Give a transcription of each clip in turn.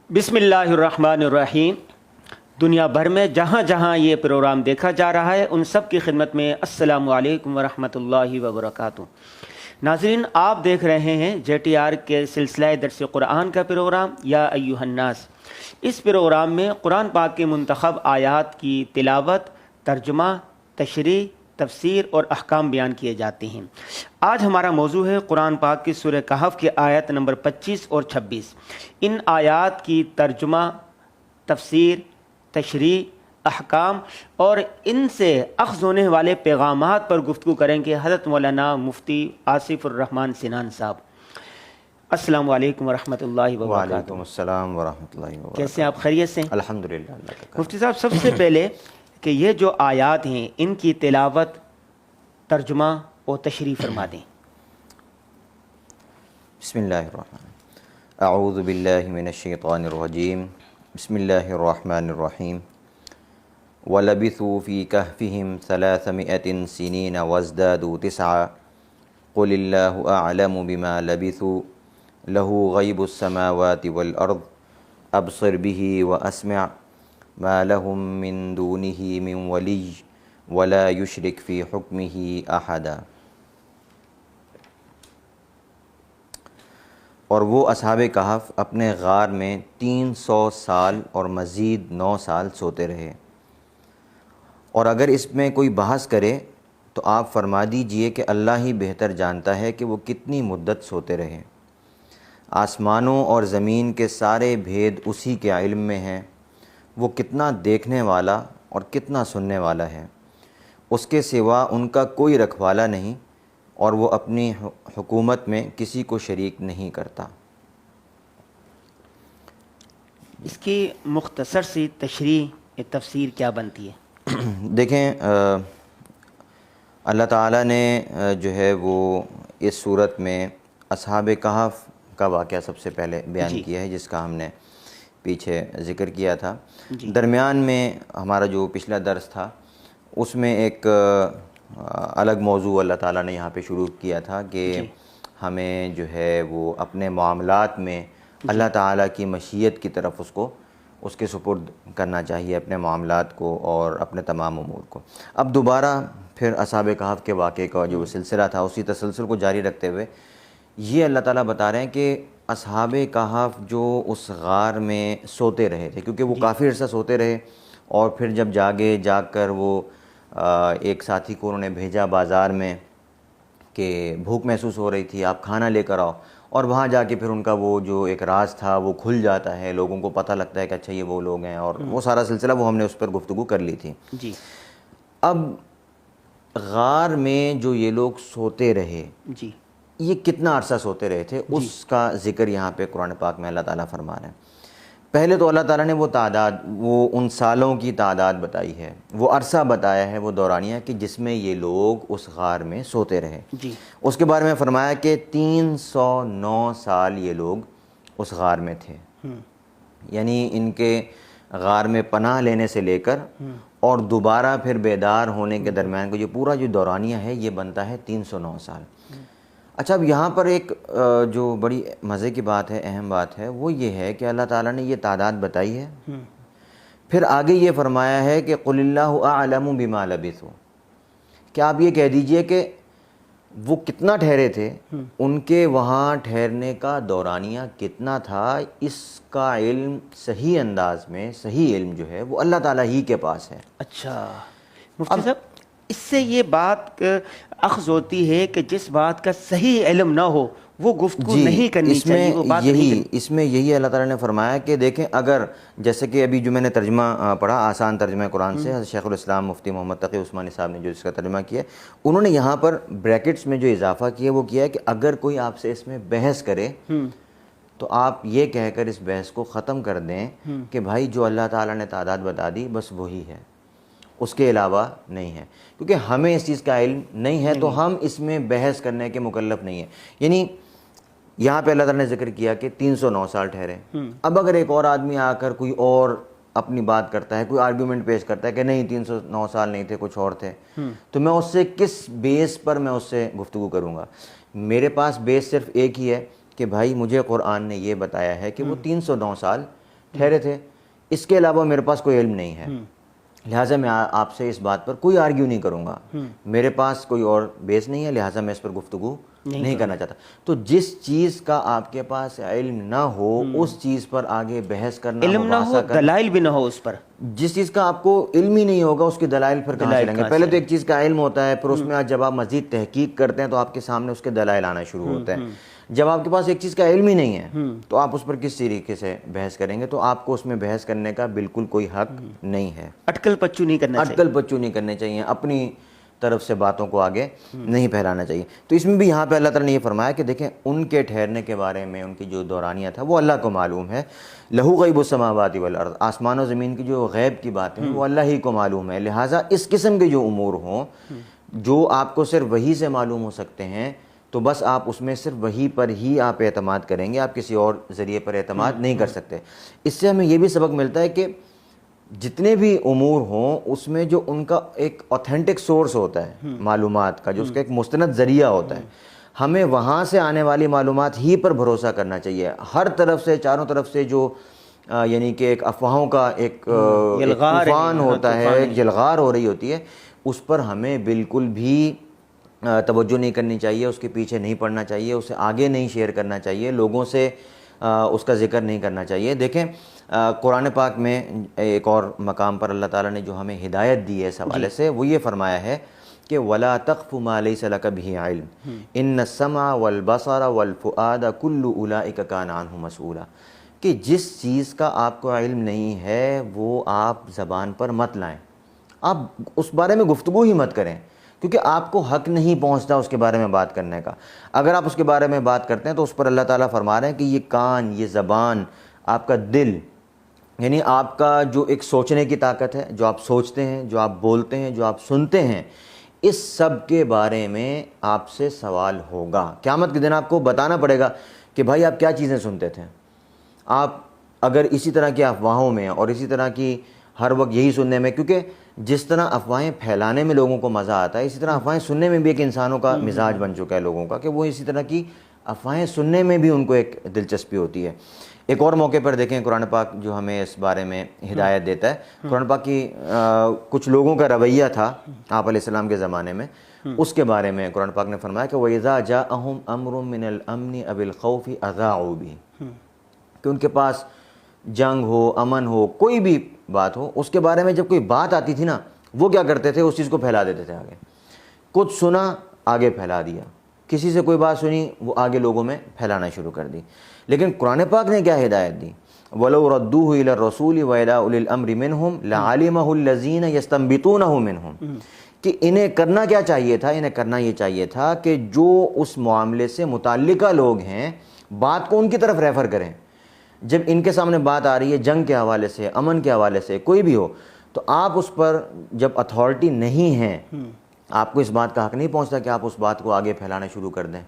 بسم اللہ الرحمن الرحیم۔ دنیا بھر میں جہاں جہاں یہ پروگرام دیکھا جا رہا ہے ان سب کی خدمت میں السلام علیکم ورحمۃ اللہ وبرکاتہ۔ ناظرین، آپ دیکھ رہے ہیں جے ٹی آر کے سلسلہ درس قرآن کا پروگرام یا ایھا الناس۔ اس پروگرام میں قرآن پاک کے منتخب آیات کی تلاوت، ترجمہ، تشریح، تفسیر اور احکام بیان کیے جاتے ہیں۔ آج ہمارا موضوع ہے قرآن پاک کی سورہ کہف کی آیت نمبر 25 اور 26۔ ان آیات کی ترجمہ، تفسیر، تشریح، احکام اور ان سے اخذ ہونے والے پیغامات پر گفتگو کریں گے حضرت مولانا مفتی آصف الرحمن سنان صاحب۔ السلام علیکم ورحمۃ اللہ وبرکاتہ۔ وعلیکم السلام ورحمۃ اللہ وبرکاتہ۔ کیسے آپ؟ خیریت سے؟ الحمدللہ، اللہ کا کرم۔ مفتی صاحب، سب سے پہلے کہ یہ جو آیات ہیں ان کی تلاوت، ترجمہ اور تشریح فرما دیں۔ بسم اللہ الرحمن اعوذ باللہ من الشیطان الرجیم، بسم اللہ الرحمن الرحیم۔ وَلَبِثُوا فِي كَهْفِهِمْ 300 سِنِينَ وَازْدَادُوا 9 قُلِ اللَّهُ أَعْلَمُ بِمَا لَبِثُوا لَهُ غَيْبُ السَّمَاوَاتِ وَالْأَرْضِ أَبْصِرْ بِهِ وَأَسْمِعْ مَا لَهُم مِّن دُونِهِ مِن وَلِيٍّ وَلَا يُشْرِكْ فِي حُكْمِهِ أَحَدًا۔ اور وہ اصحاب کہف اپنے غار میں 300 سال اور مزید 9 سال سوتے رہے، اور اگر اس میں کوئی بحث کرے تو آپ فرما دیجئے کہ اللہ ہی بہتر جانتا ہے کہ وہ کتنی مدت سوتے رہے۔ آسمانوں اور زمین کے سارے بھید اسی کے علم میں ہیں، وہ کتنا دیکھنے والا اور کتنا سننے والا ہے۔ اس کے سوا ان کا کوئی رکھوالا نہیں، اور وہ اپنی حکومت میں کسی کو شریک نہیں کرتا۔ اس کی مختصر سی تشریح یا تفسیر کیا بنتی ہے؟ دیکھیں، اللہ تعالیٰ نے جو ہے وہ اس صورت میں اصحاب کہف کا واقعہ سب سے پہلے بیان کیا ہے، جس کا ہم نے پیچھے ذکر کیا تھا۔ درمیان میں ہمارا جو پچھلا درس تھا اس میں ایک الگ موضوع اللہ تعالیٰ نے یہاں پہ شروع کیا تھا کہ ہمیں جو ہے وہ اپنے معاملات میں اللہ تعالیٰ کی مشیت کی طرف اس کے سپرد کرنا چاہیے، اپنے معاملات کو اور اپنے تمام امور کو۔ اب دوبارہ پھر اصحاب کہف کے واقعے کا جو سلسلہ تھا اسی تسلسل کو جاری رکھتے ہوئے یہ اللہ تعالیٰ بتا رہے ہیں کہ اصحاب کہف جو اس غار میں سوتے رہے تھے، کیونکہ وہ کافی عرصہ سوتے رہے، اور پھر جب جاگ کر وہ ایک ساتھی کو انہوں نے بھیجا بازار میں کہ بھوک محسوس ہو رہی تھی، آپ کھانا لے کر آؤ، اور وہاں جا کے پھر ان کا وہ جو ایک راز تھا وہ کھل جاتا ہے، لوگوں کو پتہ لگتا ہے کہ اچھا یہ وہ لوگ ہیں، اور وہ سارا سلسلہ وہ ہم نے اس پر گفتگو کر لی تھی۔ جی۔ اب غار میں جو یہ لوگ سوتے رہے، جی، یہ کتنا عرصہ سوتے رہے تھے اس کا ذکر یہاں پہ قرآن پاک میں اللہ تعالیٰ فرما رہے ہیں۔ پہلے تو اللہ تعالیٰ نے وہ ان سالوں کی تعداد بتائی ہے، وہ عرصہ بتایا ہے، وہ دورانیہ کہ جس میں یہ لوگ اس غار میں سوتے رہے۔ جی۔ اس کے بارے میں فرمایا کہ 309 سال یہ لوگ اس غار میں تھے، یعنی ان کے غار میں پناہ لینے سے لے کر اور دوبارہ پھر بیدار ہونے کے درمیان کو یہ پورا جو دورانیہ ہے یہ بنتا ہے 309 سال۔ اچھا، اب یہاں پر ایک جو بڑی مزے کی بات ہے، اہم بات ہے، وہ یہ ہے کہ اللہ تعالیٰ نے یہ تعداد بتائی ہے، پھر آگے یہ فرمایا ہے کہ قُلِ اللَّهُ أَعْلَمُ بِمَا لَبِثُوا، کہ آپ یہ کہہ دیجئے کہ وہ کتنا ٹھہرے تھے، ان کے وہاں ٹھہرنے کا دورانیہ کتنا تھا، اس کا علم صحیح انداز میں، صحیح علم جو ہے وہ اللہ تعالیٰ ہی کے پاس ہے۔ اچھا مفتی صاحب، اس سے یہ بات اخذ ہوتی ہے کہ جس بات کا صحیح علم نہ ہو وہ گفتگو نہیں کرنی چاہیے، وہ بات نہیں کرنی۔ اس میں یہی اللہ تعالیٰ نے فرمایا کہ دیکھیں، اگر جیسے کہ ابھی جو میں نے ترجمہ پڑھا، آسان ترجمہ قرآن سے شیخ الاسلام مفتی محمد تقی عثمانی صاحب نے جو اس کا ترجمہ کیا، انہوں نے یہاں پر بریکٹس میں جو اضافہ کیا وہ کیا ہے کہ اگر کوئی آپ سے اس میں بحث کرے تو آپ یہ کہہ کر اس بحث کو ختم کر دیں کہ بھائی جو اللہ تعالیٰ نے تعداد بتا دی بس وہی ہے، اس کے علاوہ نہیں ہے، کیونکہ ہمیں اس چیز کا علم نہیں ہے تو ہم اس میں بحث کرنے کے مکلف نہیں ہیں۔ یعنی یہاں پہ اللہ تعالیٰ نے ذکر کیا کہ 309 سال ٹھہرے، اب اگر ایک اور آدمی آ کر کوئی اور اپنی بات کرتا ہے، کوئی آرگیومنٹ پیش کرتا ہے کہ نہیں 309 سال نہیں تھے، کچھ اور تھے، تو میں اس سے کس بیس پر میں اس سے گفتگو کروں گا؟ میرے پاس بیس صرف ایک ہی ہے کہ بھائی مجھے قرآن نے یہ بتایا ہے کہ وہ 309 سال ٹھہرے تھے، اس کے علاوہ میرے پاس کوئی علم نہیں ہے، لہٰذا میں آپ سے اس بات پر کوئی آرگیو نہیں کروں گا، میرے پاس کوئی اور بیس نہیں ہے، لہٰذا میں اس پر گفتگو نہیں کرنا چاہتا۔ تو جس چیز کا آپ کے پاس علم نہ ہو اس چیز پر آگے بحث کرنا، علم نہ ہو، دلائل بھی نہ ہو اس پر، جس چیز کا آپ کو علم ہی نہیں ہوگا اس کے دلائل پھر کہاں سے لیں گے؟ پہلے تو ایک چیز کا علم ہوتا ہے، پھر اس میں جب آپ مزید تحقیق کرتے ہیں تو آپ کے سامنے اس کے دلائل آنا شروع ہوتے ہیں۔ جب آپ کے پاس ایک چیز کا علم ہی نہیں ہے تو آپ اس پر کس طریقے سے بحث کریں گے؟ تو آپ کو اس میں بحث کرنے کا بالکل کوئی حق نہیں ہے، اٹکل پچو نہیں کرنا چاہیے، اٹکل پچو نہیں کرنے چاہیے، اپنی طرف سے باتوں کو آگے نہیں پھیلانا چاہیے۔ تو اس میں بھی یہاں پہ اللہ تعالیٰ نے یہ فرمایا کہ دیکھیں ان کے ٹھہرنے کے بارے میں، ان کی جو دورانیہ تھا وہ اللہ کو معلوم ہے، لہو غیب السماوات والارض، آسمان و زمین کی جو غیب کی باتیں ہیں وہ اللہ ہی کو معلوم ہے، لہٰذا اس قسم کے جو امور ہوں جو آپ کو صرف وحی سے معلوم ہو سکتے ہیں تو بس آپ اس میں صرف وحی پر ہی آپ اعتماد کریں گے، آپ کسی اور ذریعے پر اعتماد نہیں کر سکتے۔ اس سے ہمیں یہ بھی سبق ملتا ہے کہ جتنے بھی امور ہوں اس میں جو ان کا ایک اوتھینٹک سورس ہوتا ہے معلومات کا، جو اس کا ایک مستند ذریعہ ہوتا ہے، ہمیں وہاں سے آنے والی معلومات ہی پر بھروسہ کرنا چاہیے۔ ہر طرف سے، چاروں طرف سے جو یعنی کہ ایک افواہوں کا ایک طوفان ہوتا ہے، ایک یلغار ہو رہی ہوتی ہے، اس پر ہمیں بالکل بھی توجہ نہیں کرنی چاہیے، اس کے پیچھے نہیں پڑنا چاہیے، اسے آگے نہیں شیئر کرنا چاہیے، لوگوں سے اس کا ذکر نہیں کرنا چاہیے۔ دیکھیں قرآن پاک میں ایک اور مقام پر اللہ تعالیٰ نے جو ہمیں ہدایت دی ہے اس حوالے سے، وہ یہ فرمایا ہے کہ وَلَا تَقْفُ مَا لَيْسَ لَكَ بِهِ عِلْمٌ إِنَّ السَّمْعَ وَالْبَصَرَ وَالْفُؤَادَ كُلُّ أُولَئِكَ كَانَ عَنْهُ مسؤولا، کہ جس چیز کا آپ کو علم نہیں ہے وہ آپ زبان پر مت لائیں، آپ اس بارے میں گفتگو ہی مت کریں، کیونکہ آپ کو حق نہیں پہنچتا اس کے بارے میں بات کرنے کا۔ اگر آپ اس کے بارے میں بات کرتے ہیں تو اس پر اللہ تعالیٰ فرما رہے ہیں کہ یہ کان، یہ زبان، آپ کا دل، یعنی آپ کا جو ایک سوچنے کی طاقت ہے، جو آپ سوچتے ہیں، جو آپ بولتے ہیں، جو آپ سنتے ہیں، اس سب کے بارے میں آپ سے سوال ہوگا۔ قیامت کے دن آپ کو بتانا پڑے گا کہ بھائی آپ کیا چیزیں سنتے تھے۔ آپ اگر اسی طرح کی افواہوں میں اور اسی طرح کی ہر وقت یہی سننے میں، کیونکہ جس طرح افواہیں پھیلانے میں لوگوں کو مزہ آتا ہے، اسی طرح افواہیں سننے میں بھی ایک انسانوں کا مزاج بن چکا ہے لوگوں کا، کہ وہ اسی طرح کی افواہیں سننے میں بھی ان کو ایک دلچسپی ہوتی ہے۔ ایک اور موقع پر دیکھیں قرآن پاک جو ہمیں اس بارے میں ہدایت دیتا ہے، قرآن پاک کی کچھ لوگوں کا رویہ تھا آپ علیہ السلام کے زمانے میں، اس کے بارے میں قرآن پاک نے فرمایا کہ وَإِذَا جَاءَهُمْ أَمْرٌ مِّنَ الْأَمْنِ أَوِ الْخَوْفِ أَذَاعُوا بِهِ، کہ ان کے پاس جنگ ہو، امن ہو، کوئی بھی بات ہو، اس کے بارے میں جب کوئی بات آتی تھی نا، وہ کیا کرتے تھے؟ اس چیز کو پھیلا دیتے تھے آگے، کچھ سنا آگے پھیلا دیا، کسی سے کوئی بات سنی وہ آگے لوگوں میں پھیلانا شروع کر دی۔ لیکن قرآن پاک نے کیا ہدایت دی؟ وَلَوْ رَدُّوهُ إِلَى الرَّسُولِ وَإِلَىٰ أُولِي الْأَمْرِ مِنْهُمْ لَعَلِمَهُ الَّذِينَ يَسْتَنبِطُونَهُ مِنْهُمْ، کہ انہیں کرنا کیا چاہیے تھا؟ انہیں کرنا یہ چاہیے تھا کہ جو اس معاملے سے متعلقہ لوگ ہیں بات کو ان کی طرف ریفر کریں۔ جب ان کے سامنے بات آ رہی ہے جنگ کے حوالے سے، امن کے حوالے سے، کوئی بھی ہو، تو آپ اس پر جب اتھارٹی نہیں ہیں، آپ کو اس بات کا حق نہیں پہنچتا کہ آپ اس بات کو آگے پھیلانا شروع کر دیں،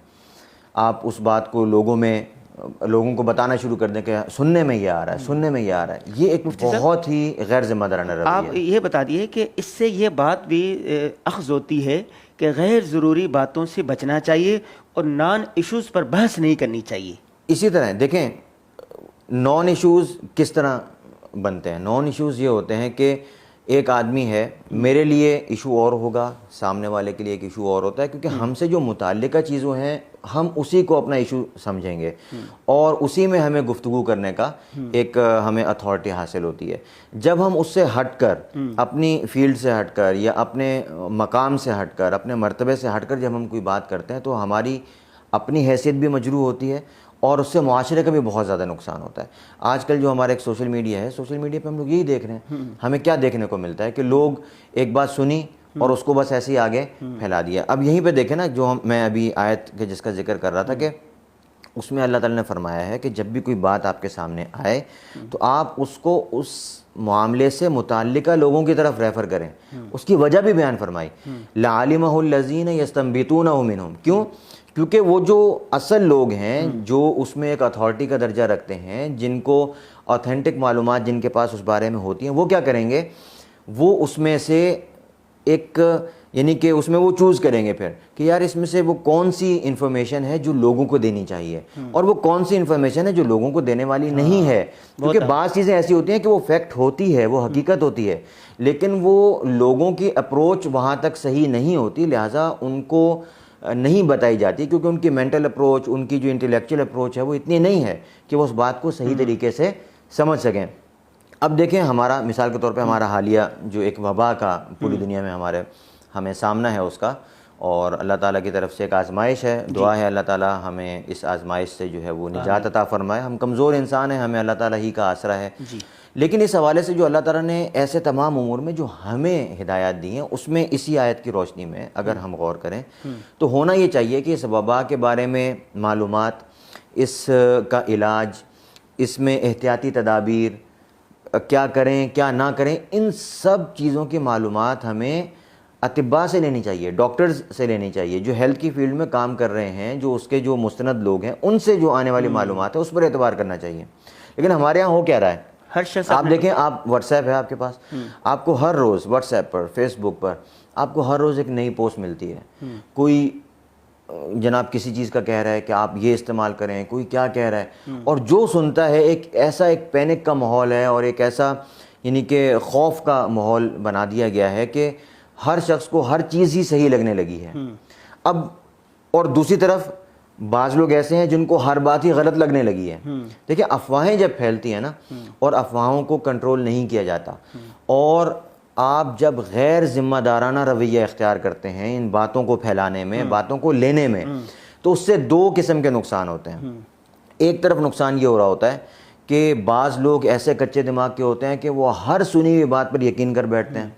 آپ اس بات کو لوگوں کو بتانا شروع کر دیں کہ سننے میں یہ آ رہا ہے، سننے میں یہ آ رہا ہے۔ یہ ایک بہت ہی غیر ذمہ دارانہ رویہ ہے۔ آپ یہ بتا دیے کہ اس سے یہ بات بھی اخذ ہوتی ہے کہ غیر ضروری باتوں سے بچنا چاہیے اور نان ایشوز پر بحث نہیں کرنی چاہیے۔ اسی طرح دیکھیں نان ایشوز کس طرح بنتے ہیں؟ نان ایشوز یہ ہوتے ہیں کہ ایک آدمی ہے، میرے لیے ایشو اور ہوگا، سامنے والے کے لیے ایک ایشو اور ہوتا ہے، کیونکہ ہم سے جو متعلقہ چیزوں ہیں ہم اسی کو اپنا ایشو سمجھیں گے اور اسی میں ہمیں گفتگو کرنے کا ایک ہمیں اتھارٹی حاصل ہوتی ہے۔ جب ہم اس سے ہٹ کر، اپنی فیلڈ سے ہٹ کر یا اپنے مقام سے ہٹ کر، اپنے مرتبے سے ہٹ کر جب ہم کوئی بات کرتے ہیں تو ہماری اپنی حیثیت بھی مجروح ہوتی ہے اور اس سے معاشرے کا بھی بہت زیادہ نقصان ہوتا ہے۔ آج کل جو ہمارا ایک سوشل میڈیا ہے، سوشل میڈیا پہ ہم لوگ یہی دیکھ رہے ہیں، ہمیں کیا دیکھنے کو ملتا ہے کہ لوگ ایک بات سنی اور اس کو بس ایسے ہی آگے پھیلا دیا۔ اب یہیں پہ دیکھیں نا، جو میں ابھی آیت کے جس کا ذکر کر رہا تھا، کہ اس میں اللہ تعالیٰ نے فرمایا ہے کہ جب بھی کوئی بات آپ کے سامنے آئے تو آپ اس کو اس معاملے سے متعلقہ لوگوں کی طرف ریفر کریں، اس کی وجہ بھی بیان فرمائی، لَعَلِمَهُ الَّذِينَ يَسْتَنبِطُونَهُ مِنْهُمْ، کیوں؟ کیونکہ وہ جو اصل لوگ ہیں جو اس میں ایک اتھارٹی کا درجہ رکھتے ہیں، جن کو اوتھینٹک معلومات جن کے پاس اس بارے میں ہوتی ہیں، وہ کیا کریں گے؟ وہ اس میں سے ایک یعنی کہ اس میں وہ چوز کریں گے پھر کہ یار اس میں سے وہ کون سی انفارمیشن ہے جو لوگوں کو دینی چاہیے اور وہ کون سی انفارمیشن ہے جو لوگوں کو دینے والی نہیں ہے. کیونکہ بعض چیزیں ایسی ہوتی ہیں کہ وہ فیکٹ ہوتی ہے, وہ حقیقت ہوتی ہے, لیکن وہ لوگوں کی اپروچ وہاں تک صحیح نہیں ہوتی, لہٰذا ان کو نہیں بتائی جاتی کیونکہ ان کی مینٹل اپروچ, ان کی جو انٹلیکچوئل اپروچ ہے وہ اتنی نہیں ہے کہ وہ اس بات کو صحیح طریقے سے سمجھ سکیں. اب دیکھیں ہمارا مثال کے طور پہ ہمارا حالیہ جو ایک وبا کا پوری دنیا میں ہمیں سامنا ہے اس کا, اور اللہ تعالیٰ کی طرف سے ایک آزمائش ہے. دعا ہے اللہ تعالیٰ ہمیں اس آزمائش سے جو ہے وہ نجات عطا فرمائے. ہم کمزور انسان ہیں, ہمیں اللہ تعالیٰ ہی کا آسرا ہے. لیکن اس حوالے سے جو اللہ تعالیٰ نے ایسے تمام امور میں جو ہمیں ہدایات دی ہیں, اس میں اسی آیت کی روشنی میں اگر ہم غور کریں تو ہونا یہ چاہیے کہ اس وبا کے بارے میں معلومات, اس کا علاج, اس میں احتیاطی تدابیر, کیا کریں کیا نہ کریں, ان سب چیزوں کی معلومات ہمیں اطباء سے لینی چاہیے, ڈاکٹرز سے لینی چاہیے, جو ہیلتھ کی فیلڈ میں کام کر رہے ہیں, جو اس کے جو مستند لوگ ہیں, ان سے جو آنے والی معلومات ہے اس پر اعتبار کرنا چاہیے. لیکن ہمارے ہاں ہو کیا رہا ہے, ہر شخص آپ دیکھیں, آپ واٹس ایپ ہے آپ کے پاس, آپ کو ہر روز واٹس ایپ پر, فیس بک پر آپ کو ہر روز ایک نئی پوسٹ ملتی ہے. کوئی جناب کسی چیز کا کہہ رہا ہے کہ آپ یہ استعمال کریں, کوئی کیا کہہ رہا ہے, اور جو سنتا ہے ایک پینک کا ماحول ہے اور ایک ایسا یعنی کہ خوف کا ماحول بنا دیا گیا ہے کہ ہر شخص کو ہر چیز ہی صحیح لگنے لگی ہے. اب اور دوسری طرف بعض لوگ ایسے ہیں جن کو ہر بات ہی غلط لگنے لگی ہے. دیکھیں افواہیں جب پھیلتی ہیں نا, اور افواہوں کو کنٹرول نہیں کیا جاتا, اور آپ جب غیر ذمہ دارانہ رویہ اختیار کرتے ہیں ان باتوں کو پھیلانے میں, باتوں کو لینے میں, تو اس سے دو قسم کے نقصان ہوتے ہیں. ایک طرف نقصان یہ ہو رہا ہوتا ہے کہ بعض لوگ ایسے کچے دماغ کے ہوتے ہیں کہ وہ ہر سنی ہوئی بات پر یقین کر بیٹھتے ہیں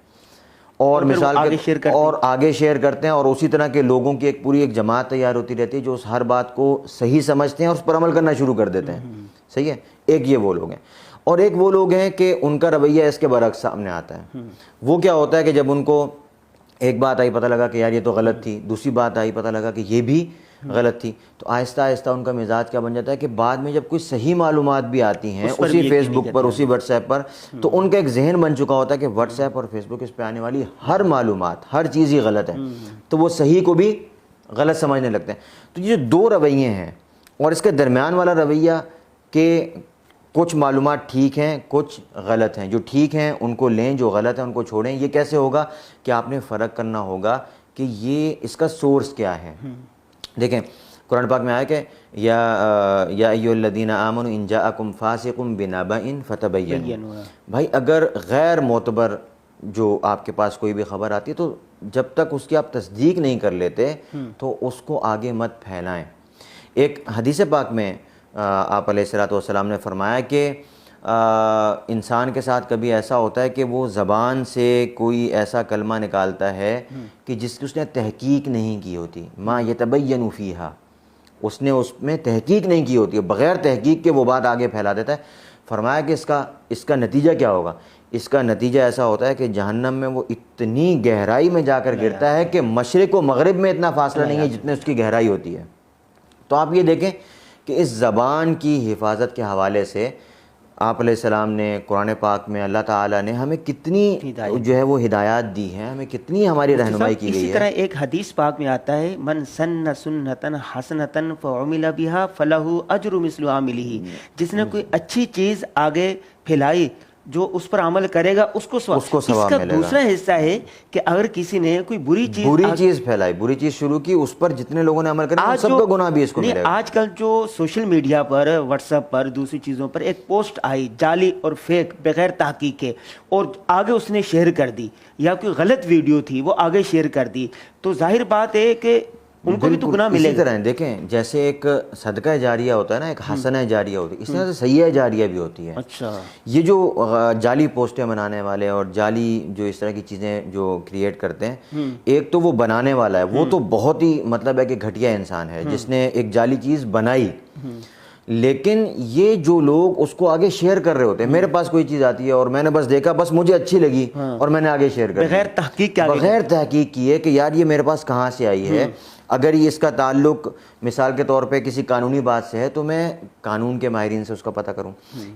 اور مثال کے اور آگے شیئر کرتے ہیں, اور اسی طرح کے لوگوں کی ایک پوری جماعت تیار ہوتی رہتی ہے جو اس ہر بات کو صحیح سمجھتے ہیں اور اس پر عمل کرنا شروع کر دیتے ہیں. صحیح ہے, ایک یہ وہ لوگ ہیں. اور ایک وہ لوگ ہیں کہ ان کا رویہ اس کے برعکس سامنے آتا ہے. وہ کیا ہوتا ہے کہ جب ان کو ایک بات آئی پتہ لگا کہ یار یہ تو غلط تھی, دوسری بات آئی پتہ لگا کہ یہ بھی غلط تھی, تو آہستہ آہستہ ان کا مزاج کیا بن جاتا ہے کہ بعد میں جب کوئی صحیح معلومات بھی آتی ہیں اسی فیس بک پر, اسی واٹس ایپ پر, تو ان کا ایک ذہن بن چکا ہوتا ہے کہ واٹس ایپ اور فیس بک اس پہ آنے والی ہر معلومات, ہر چیز ہی غلط ہے, تو وہ صحیح کو بھی غلط سمجھنے لگتے ہیں. تو یہ دو رویے ہیں, اور اس کے درمیان والا رویہ کہ کچھ معلومات ٹھیک ہیں کچھ غلط ہیں, جو ٹھیک ہیں ان کو لیں, جو غلط ہیں ان کو چھوڑیں. یہ کیسے ہوگا کہ آپ نے فرق کرنا ہوگا کہ یہ اس کا سورس کیا ہے. دیکھیں قرآن پاک میں آیا کہ یا ایھا الذین آمنوا ان جاءکم فاسق بنبأ فتبینوا, بھائی اگر غیر معتبر جو آپ کے پاس کوئی بھی خبر آتی ہے تو جب تک اس کی آپ تصدیق نہیں کر لیتے تو اس کو آگے مت پھیلائیں. ایک حدیث پاک میں آپ علیہ الصلوۃ والسلام نے فرمایا کہ انسان کے ساتھ کبھی ایسا ہوتا ہے کہ وہ زبان سے کوئی ایسا کلمہ نکالتا ہے کہ جس کی اس نے تحقیق نہیں کی ہوتی, ما یتبین فیہا, اس نے اس میں تحقیق نہیں کی ہوتی ہے, بغیر تحقیق کے وہ بات آگے پھیلا دیتا ہے. فرمایا کہ اس کا نتیجہ کیا ہوگا, اس کا نتیجہ ایسا ہوتا ہے کہ جہنم میں وہ اتنی گہرائی میں جا کر گرتا ہے کہ مشرق و مغرب میں اتنا فاصلہ نہیں ہے جتنے اس کی گہرائی ہوتی ہے. تو آپ یہ دیکھیں کہ اس زبان کی حفاظت کے حوالے سے آپ علیہ السلام نے قرآن پاک میں اللہ تعالیٰ نے ہمیں کتنی جو ہے وہ ہدایات دی ہیں, ہمیں کتنی ہماری رہنمائی کی گئی ہے. اسی طرح ایک حدیث پاک میں آتا ہے من سن سنتن حسنتن فعمل بها فلہ اجر مثل عاملہ, جس نے کوئی اچھی چیز آگے پھیلائی جو اس پر عمل کرے گا اس کو ثواب ملے گا. دوسرا حصہ ہے کہ اگر کسی نے کوئی بری چیز پھیلائی, بری چیز شروع کی, اس پر جتنے لوگوں نے عمل کرنا سب کا گناہ بھی اس کو ملے گا. آج کل جو سوشل میڈیا پر, واٹس ایپ پر, دوسری چیزوں پر ایک پوسٹ آئی جعلی اور فیک بغیر تحقیق کے, اور آگے اس نے شیئر کر دی, یا کوئی غلط ویڈیو تھی وہ آگے شیئر کر دی, تو ظاہر بات ہے کہ ان کو بھی تو گناہ ملے گا. اسی طرح دیکھیں جیسے ایک صدقہ جاریہ ہوتا ہے نا, ایک حسنہ جاریہ ہوتی ہے, اس طرح سے سیئہ جاریہ بھی ہوتی ہے. اچھا, یہ جو جعلی پوسٹیں بنانے والے اور جعلی جو اس طرح کی چیزیں جو کریٹ کرتے ہیں, ایک تو وہ بنانے والا ہے, وہ تو بہت ہی مطلب ہے کہ گھٹیا انسان ہے جس نے ایک جعلی چیز بنائی, لیکن یہ جو لوگ اس کو آگے شیئر کر رہے ہوتے ہیں, میرے پاس کوئی چیز آتی ہے اور میں نے بس دیکھا, بس مجھے اچھی لگی اور میں نے آگے شیئر کر دی بغیر تحقیق کیے کہ یار یہ میرے پاس کہاں سے آئی ہے. اگر یہ اس کا تعلق مثال کے طور پہ کسی قانونی بات سے ہے تو میں قانون کے ماہرین سے اس کا پتہ کروں,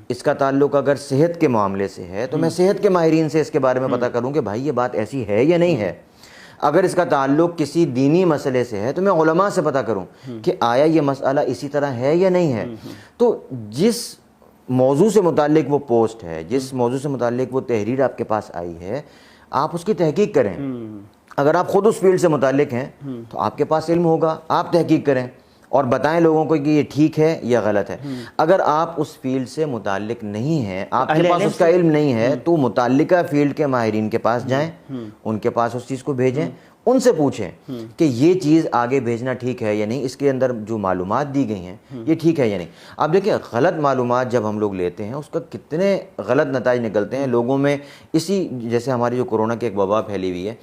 اس کا تعلق اگر صحت کے معاملے سے ہے تو میں صحت کے ماہرین سے اس کے بارے میں پتہ کروں کہ بھائی یہ بات ایسی ہے یا نہیں ہے. اگر اس کا تعلق کسی دینی مسئلے سے ہے تو میں علماء سے پتہ کروں کہ آیا یہ مسئلہ اسی طرح ہے یا نہیں ہے. تو جس موضوع سے متعلق وہ پوسٹ ہے, جس موضوع سے متعلق وہ تحریر آپ کے پاس آئی ہے, آپ اس کی تحقیق کریں. اگر آپ خود اس فیلڈ سے متعلق ہیں تو آپ کے پاس علم ہوگا, آپ تحقیق کریں اور بتائیں لوگوں کو کہ یہ ٹھیک ہے یا غلط ہے. اگر آپ اس فیلڈ سے متعلق نہیں ہیں, آپ کے پاس اس کا علم نہیں ہے, تو متعلقہ فیلڈ کے ماہرین کے پاس جائیں, ان کے پاس اس چیز کو بھیجیں, ان سے پوچھیں کہ یہ چیز آگے بھیجنا ٹھیک ہے یا نہیں, اس کے اندر جو معلومات دی گئی ہیں یہ ٹھیک ہے یا نہیں. آپ دیکھیں غلط معلومات جب ہم لوگ لیتے ہیں اس کا کتنے غلط نتائج نکلتے ہیں لوگوں میں. اسی جیسے ہماری جو کورونا کی ایک وبا پھیلی ہوئی ہے,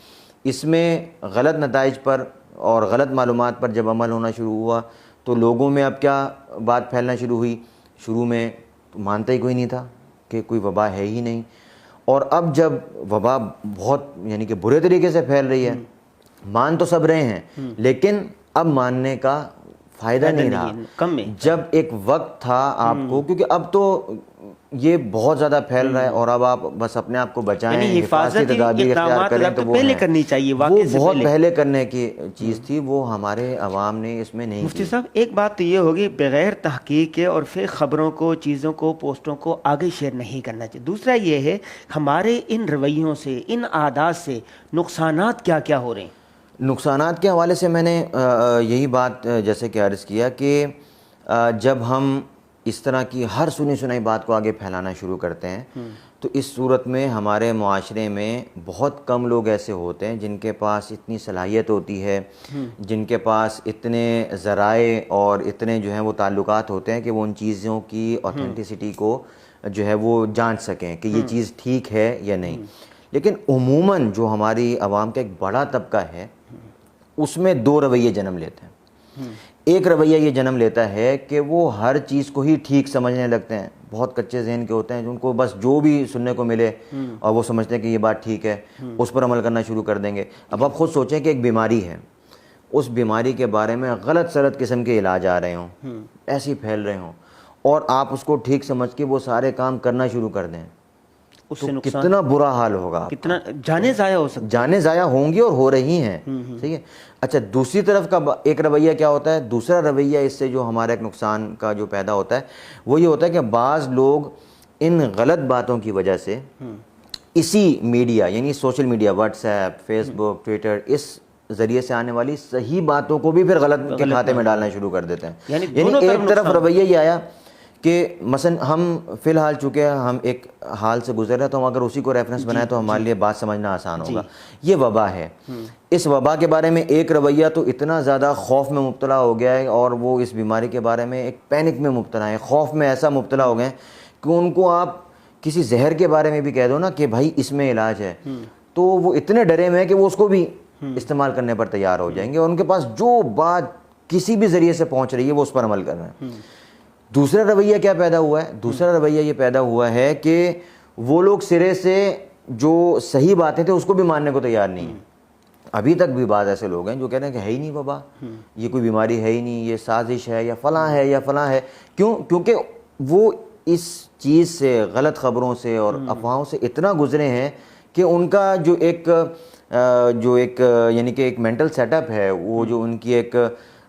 اس میں غلط نتائج پر اور غلط معلومات پر جب عمل ہونا شروع ہوا تو لوگوں میں اب کیا بات پھیلنا شروع ہوئی. شروع میں تو مانتا ہی کوئی نہیں تھا کہ کوئی وبا ہے ہی نہیں, اور اب جب وبا بہت یعنی کہ برے طریقے سے پھیل رہی ہے, مان تو سب رہے ہیں لیکن اب ماننے کا فائدہ نہیں رہا. کم میں جب ایک وقت تھا آپ کو, کیونکہ اب تو یہ بہت زیادہ پھیل رہا ہے اور اب آپ بس اپنے آپ کو بچائیں, حفاظتی تدابیر اختیار کریں, تو وہ پہلے کرنی چاہیے. وہ بہت پہلے کرنے کی چیز تھی, وہ ہمارے عوام نے اس میں نہیں کی. مفتی صاحب ایک بات تو یہ ہوگی, بغیر تحقیق کے اور پھر خبروں کو, چیزوں کو, پوسٹوں کو آگے شیئر نہیں کرنا چاہیے. دوسرا یہ ہے ہمارے ان رویوں سے, ان عادات سے نقصانات کیا کیا ہو رہے ہیں؟ نقصانات کے حوالے سے میں نے یہی بات جیسے کہ عرض کیا کہ جب ہم اس طرح کی ہر سنی سنائی بات کو آگے پھیلانا شروع کرتے ہیں تو اس صورت میں ہمارے معاشرے میں بہت کم لوگ ایسے ہوتے ہیں جن کے پاس اتنی صلاحیت ہوتی ہے, جن کے پاس اتنے ذرائع اور اتنے جو ہیں وہ تعلقات ہوتے ہیں کہ وہ ان چیزوں کی اوتھینٹسٹی کو جو ہے وہ جانچ سکیں کہ یہ چیز ٹھیک ہے یا نہیں. لیکن عموماً جو ہماری عوام کا ایک بڑا طبقہ ہے اس میں دو رویے جنم لیتے ہیں. ایک رویہ یہ جنم لیتا ہے کہ وہ ہر چیز کو ہی ٹھیک سمجھنے لگتے ہیں, بہت کچے ذہن کے ہوتے ہیں, جن کو بس جو بھی سننے کو ملے اور وہ سمجھتے ہیں کہ یہ بات ٹھیک ہے, اس پر عمل کرنا شروع کر دیں گے. اب آپ خود سوچیں کہ ایک بیماری ہے, اس بیماری کے بارے میں غلط سلط قسم کے علاج آ رہے ہوں, ایسے ہی پھیل رہے ہوں, اور آپ اس کو ٹھیک سمجھ کے وہ سارے کام کرنا شروع کر دیں, تو کتنا برا حال ہوگا, کتنا جانیں ضائع ہو سکتی, جانیں ضائع ہوں گی اور ہو رہی ہیں. صحیح ہے. اچھا دوسری طرف کا ایک رویہ کیا ہوتا ہے, دوسرا رویہ اس سے جو ہمارا ایک نقصان کا جو پیدا ہوتا ہے وہ یہ ہوتا ہے کہ بعض لوگ ان غلط باتوں کی وجہ سے اسی میڈیا یعنی social media, WhatsApp, Facebook, Twitter, اس ذریعے سے آنے والی صحیح باتوں کو بھی پھر غلط کے کھاتے میں ڈالنا شروع کر دیتے ہیں. یعنی ایک طرف رویہ یہ آیا کہ مثلا ہم فی الحال چونکہ ہم ایک حال سے گزر رہے ہیں تو ہم اگر اسی کو ریفرنس بنائیں تو ہمارے لیے بات سمجھنا آسان ہوگا. یہ وبا ہے, اس وبا کے بارے میں ایک رویہ تو اتنا زیادہ خوف میں مبتلا ہو گیا ہے اور وہ اس بیماری کے بارے میں ایک پینک میں مبتلا ہے, خوف میں ایسا مبتلا ہو گئے ہیں کہ ان کو آپ کسی زہر کے بارے میں بھی کہہ دو نا کہ بھائی اس میں علاج ہے تو وہ اتنے ڈرے میں ہیں کہ وہ اس کو بھی استعمال کرنے پر تیار ہو جائیں گے, اور ان کے پاس جو بات کسی بھی ذریعے سے پہنچ رہی ہے وہ اس پر عمل کر رہے ہیں. دوسرا رویہ کیا پیدا ہوا ہے, دوسرا رویہ یہ پیدا ہوا ہے کہ وہ لوگ سرے سے جو صحیح باتیں تھے اس کو بھی ماننے کو تیار نہیں ہیں. ابھی تک بھی بعض ایسے لوگ ہیں جو کہہ رہے ہیں کہ ہے ہی نہیں وبا, یہ کوئی بیماری ہے ہی نہیں, یہ سازش ہے یا فلاں ہے یا فلاں ہے. کیوں؟ کیونکہ وہ اس چیز سے, غلط خبروں سے اور افواہوں سے اتنا گزرے ہیں کہ ان کا جو ایک یعنی کہ ایک مینٹل سیٹ اپ ہے, وہ جو ان کی ایک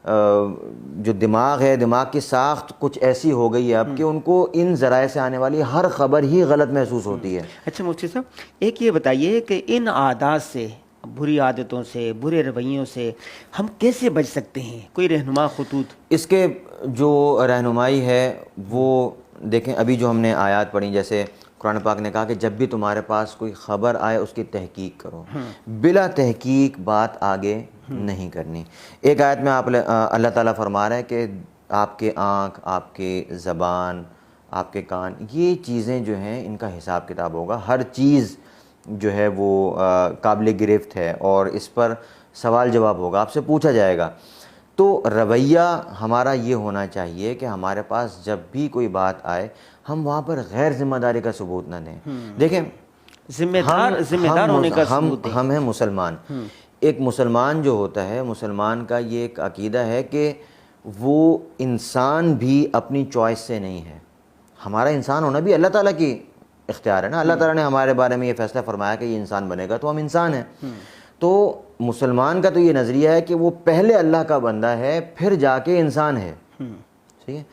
جو دماغ ہے, دماغ کی ساخت کچھ ایسی ہو گئی ہے اب کہ ان کو ان ذرائع سے آنے والی ہر خبر ہی غلط محسوس ہوتی ہے. اچھا مفتی صاحب ایک یہ بتائیے کہ ان عادات سے, بری عادتوں سے, برے رویوں سے ہم کیسے بچ سکتے ہیں؟ کوئی رہنما خطوط؟ اس کے جو رہنمائی ہے وہ دیکھیں, ابھی جو ہم نے آیات پڑھی, جیسے قرآن پاک نے کہا کہ جب بھی تمہارے پاس کوئی خبر آئے اس کی تحقیق کرو, بلا تحقیق بات آگے نہیں کرنی. ایک آیت میں اللہ تعالیٰ فرما رہا ہے کہ آپ کے آنکھ, آپ کے زبان, آپ کے کان, یہ چیزیں جو ہیں ان کا حساب کتاب ہوگا. ہر چیز جو ہے وہ قابل گرفت ہے اور اس پر سوال جواب ہوگا, آپ سے پوچھا جائے گا. تو رویہ ہمارا یہ ہونا چاہیے کہ ہمارے پاس جب بھی کوئی بات آئے ہم وہاں پر غیر ذمہ داری کا ثبوت نہ دیں. دیکھیں ذمہ دار ہونے کا ثبوت دیں. ہم ہیں مسلمان. ایک مسلمان جو ہوتا ہے, مسلمان کا یہ ایک عقیدہ ہے کہ وہ انسان بھی اپنی چوائس سے نہیں ہے. ہمارا انسان ہونا بھی اللہ تعالیٰ کی اختیار ہے نا. اللہ تعالیٰ نے ہمارے بارے میں یہ فیصلہ فرمایا کہ یہ انسان بنے گا تو ہم انسان ہیں. تو مسلمان کا تو یہ نظریہ ہے کہ وہ پہلے اللہ کا بندہ ہے پھر جا کے انسان ہے، ٹھیک ہے؟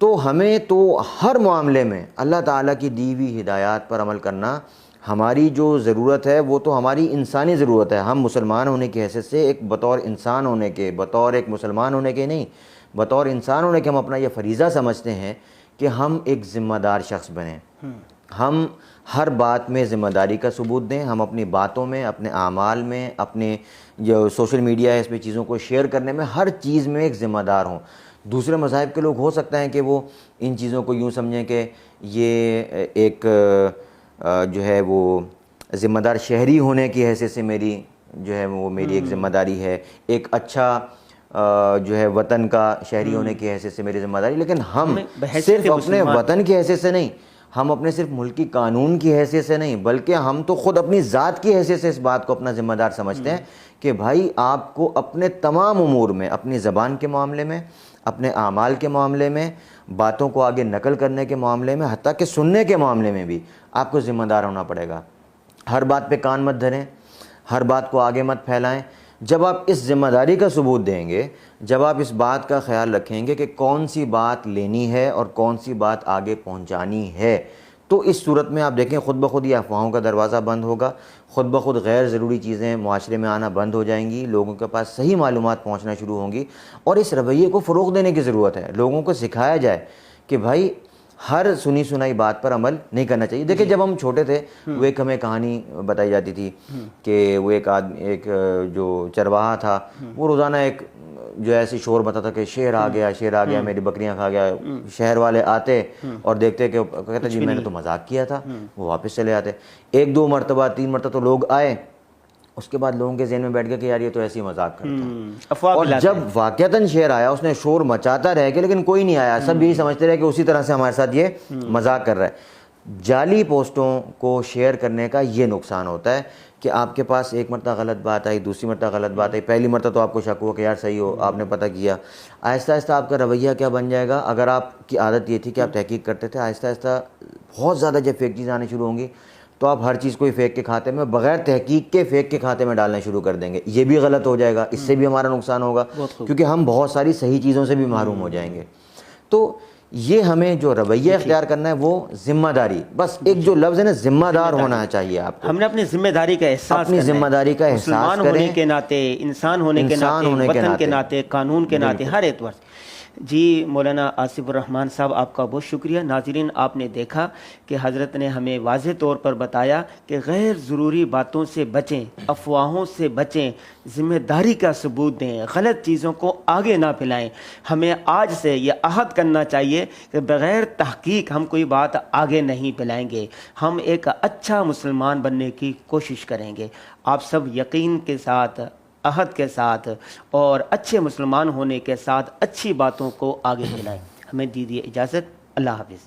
تو ہمیں تو ہر معاملے میں اللہ تعالیٰ کی دی ہوئی ہدایات پر عمل کرنا ہماری جو ضرورت ہے وہ تو ہماری انسانی ضرورت ہے. ہم مسلمان ہونے کی حیثیت سے ایک بطور انسان ہونے کے، بطور ایک مسلمان ہونے کے نہیں، بطور انسان ہونے کے ہم اپنا یہ فریضہ سمجھتے ہیں کہ ہم ایک ذمہ دار شخص بنیں. ہم ہر بات میں ذمہ داری کا ثبوت دیں. ہم اپنی باتوں میں، اپنے اعمال میں، اپنے جو سوشل میڈیا ہے اس پہ چیزوں کو شیئر کرنے میں، ہر چیز میں ایک ذمہ دار ہوں. دوسرے مذاہب کے لوگ ہو سکتا ہے کہ وہ ان چیزوں کو یوں سمجھیں کہ یہ ایک جو ہے وہ ذمہ دار شہری ہونے کی حیثیت سے میری جو ہے وہ میری ایک ذمہ داری ہے، ایک اچھا جو ہے وطن کا شہری ہونے کی حیثیت سے میری ذمہ داری. لیکن ہم صرف اپنے وطن کی حیثیت سے نہیں، ہم اپنے صرف ملکی قانون کی حیثیت سے نہیں، بلکہ ہم تو خود اپنی ذات کی حیثیت سے اس بات کو اپنا ذمہ دار سمجھتے ہیں کہ بھائی آپ کو اپنے تمام امور میں، اپنی زبان کے معاملے میں، اپنے اعمال کے معاملے میں، باتوں کو آگے نقل کرنے کے معاملے میں، حتیٰ کہ سننے کے معاملے میں بھی آپ کو ذمہ دار ہونا پڑے گا. ہر بات پہ کان مت دھریں، ہر بات کو آگے مت پھیلائیں. جب آپ اس ذمہ داری کا ثبوت دیں گے، جب آپ اس بات کا خیال رکھیں گے کہ کون سی بات لینی ہے اور کون سی بات آگے پہنچانی ہے، تو اس صورت میں آپ دیکھیں خود بخود یہ افواہوں کا دروازہ بند ہوگا، خود بخود غیر ضروری چیزیں معاشرے میں آنا بند ہو جائیں گی، لوگوں کے پاس صحیح معلومات پہنچنا شروع ہوں گی. اور اس رویے کو فروغ دینے کی ضرورت ہے. لوگوں کو سکھایا جائے کہ بھائی ہر سنی سنائی بات پر عمل نہیں کرنا چاہیے. دیکھیں جب ہم چھوٹے تھے وہ ایک ہمیں کہانی بتائی جاتی تھی کہ وہ ایک جو چرواہا تھا وہ روزانہ ایک جو ایسی شور بتاتا کہ شیر آ گیا، شیر آ گیا، میری بکریاں کھا گیا. شہر والے آتے اور دیکھتے کہ کہتے جی میں نے تو مذاق کیا تھا، وہ واپس چلے آتے. 1-2 مرتبہ 3 مرتبہ تو لوگ آئے، اس کے بعد لوگوں کے ذہن میں بیٹھ گیا کہ یار یہ تو ایسے ہی مذاق کرتا ہے. اور جب واقعتاً شیر آیا اس نے شور مچاتا رہ گیا لیکن کوئی نہیں آیا، سب یہی سمجھتے رہے کہ اسی طرح سے ہمارے ساتھ یہ مذاق کر رہا ہے. جعلی پوسٹوں کو شیئر کرنے کا یہ نقصان ہوتا ہے کہ آپ کے پاس ایک مرتبہ غلط بات آئی، دوسری مرتبہ غلط بات آئی، پہلی مرتبہ تو آپ کو شک ہوا کہ یار صحیح ہو، آپ نے پتہ کیا. آہستہ آہستہ آپ کا رویہ کیا بن جائے گا؟ اگر آپ کی عادت یہ تھی کہ آپ تحقیق کرتے تھے، آہستہ آہستہ بہت زیادہ جب فیک چیزیں آنی شروع ہوں گی تو آپ ہر چیز کو ہی فیک کے کھاتے میں، بغیر تحقیق کے فیک کے کھاتے میں ڈالنا شروع کر دیں گے. یہ بھی غلط ہو جائے گا، اس سے بھی ہمارا نقصان ہوگا کیونکہ ہم بہت ساری صحیح چیزوں سے بھی محروم ہو جائیں گے. تو یہ ہمیں جو رویہ اختیار کرنا ہے وہ ذمہ داری، بس ایک جو لفظ ہے نا ذمہ دار ہونا چاہیے آپ کو. ہم نے اپنی ذمہ داری کا احساس، اپنی ذمہ داری کا احساس مسلمان ہونے کے ناطے، انسان ہونے کے ناطے، وطن کے ناطے، قانون کے ناطے، ہر اعتبار سے. جی مولانا آصف الرحمان صاحب آپ کا بہت شکریہ. ناظرین آپ نے دیکھا کہ حضرت نے ہمیں واضح طور پر بتایا کہ غیر ضروری باتوں سے بچیں، افواہوں سے بچیں، ذمہ داری کا ثبوت دیں، غلط چیزوں کو آگے نہ پھیلائیں. ہمیں آج سے یہ عہد کرنا چاہیے کہ بغیر تحقیق ہم کوئی بات آگے نہیں پھیلائیں گے. ہم ایک اچھا مسلمان بننے کی کوشش کریں گے. آپ سب یقین کے ساتھ، عہد کے ساتھ اور اچھے مسلمان ہونے کے ساتھ اچھی باتوں کو آگے پھیلائیں. ہمیں دیجیے اجازت. اللہ حافظ.